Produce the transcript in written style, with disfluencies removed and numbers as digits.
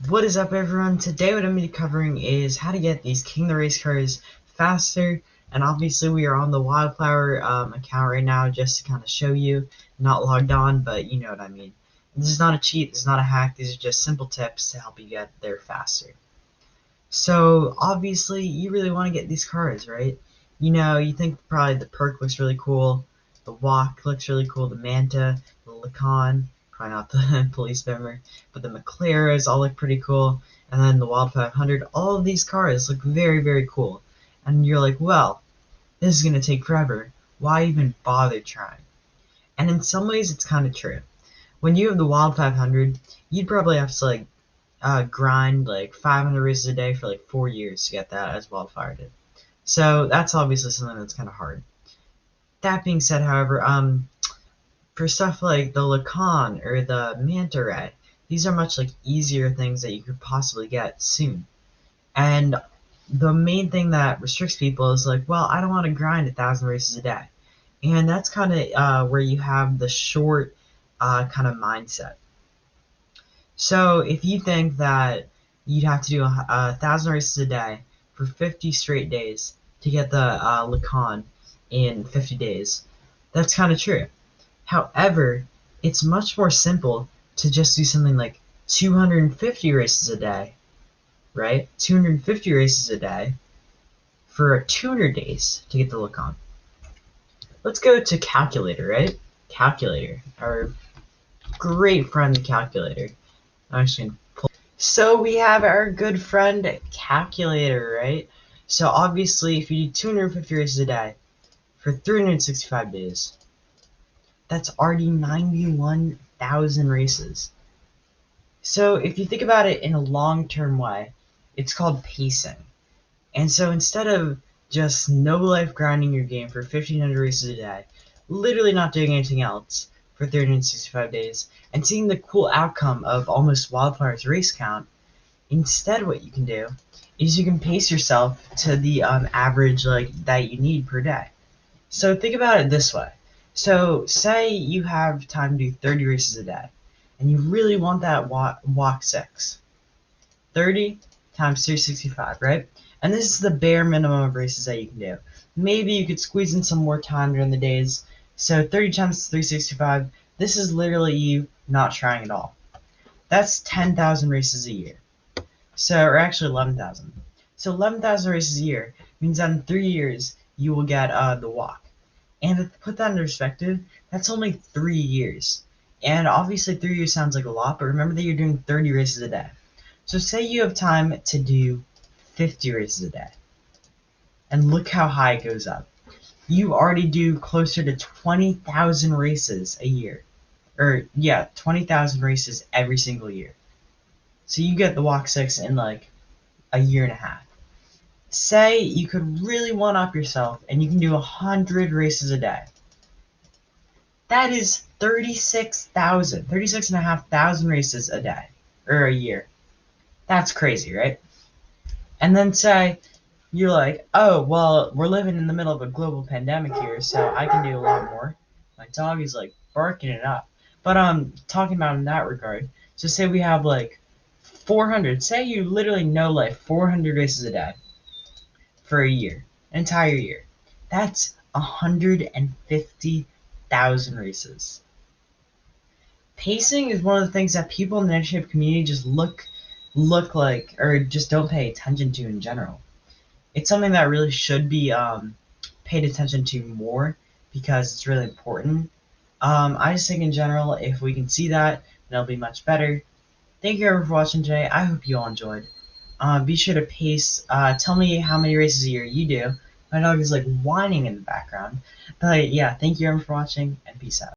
What is up, everyone? Today what I'm going to be covering is how to get these King of the Race cars faster, and obviously we are on the Wildflower account right now just to kind of show you. Not logged on, but you know what I mean. This is not a cheat, this is not a hack, these are just simple tips to help you get there faster. So obviously you really want to get these cars, right? You know, you think probably the pirc looks really cool, the wach looks really cool, the manta, the lacan, probably not the police member, but the McLarens all look pretty cool, and then the Wild 500. All of these cars look very, very cool, and you're like, well, this is gonna take forever. Why even bother trying? And in some ways, it's kind of true. When you have the Wild 500, you'd probably have to grind like 500 races a day for like 4 years to get that, as Wildfire did. So that's obviously something that's kind of hard. That being said, however, for stuff like the lacan or the mantaray, these are much easier things that you could possibly get soon. And the main thing that restricts people is like, well, I don't want to grind 1,000 races a day, and that's kind of where you have the short kind of mindset. So if you think that you'd have to do 1,000 races a day for 50 straight days to get the lacan in 50 days, that's kind of true. However, it's much more simple to just do something like 250 races a day, right? 250 races a day for 200 days to get the lacan. Let's go to calculator, right? Calculator, our great friend, the calculator. I'm actually gonna pull. So we have our good friend calculator, right? So obviously, if you do 250 races a day for 365 days, that's already 91,000 races. So if you think about it in a long-term way, it's called pacing. And so instead of just no-life grinding your game for 1,500 races a day, literally not doing anything else for 365 days, and seeing the cool outcome of almost Wildfire's race count, instead what you can do is you can pace yourself to the average that you need per day. So think about it this way. So say you have time to do 30 races a day, and you really want that wach 6. 30 times 365, right? And this is the bare minimum of races that you can do. Maybe you could squeeze in some more time during the days. So 30 times 365, this is literally you not trying at all. That's 10,000 races a year. So, or actually 11,000. So 11,000 races a year means that in 3 years you will get the wach. And to put that into perspective, that's only 3 years. And obviously 3 years sounds like a lot, but remember that you're doing 30 races a day. So say you have time to do 50 races a day. And look how high it goes up. You already do closer to 20,000 races a year. Or, yeah, 20,000 races every single year. So you get the wach 6 in like a year and a half. Say you could really one-up yourself and you can do 100 races a day. That is 36,500 races a day, or a year. That's crazy, right? And then say you're like, oh, well, we're living in the middle of a global pandemic here, so I can do a lot more. My dog is like barking it up. But talking about in that regard, so say we have like 400. Say you literally no life 400 races a day for a year, an entire year. That's 150,000 races. Pacing is one of the things that people in the nitrotype community just look like, or just don't pay attention to in general. It's something that really should be paid attention to more because it's really important. I just think in general, if we can see that, then it'll be much better. Thank you everyone for watching today. I hope you all enjoyed. Be sure to pace. Tell me how many races a year you do. My dog is like whining in the background. But yeah, thank you everyone for watching, and peace out.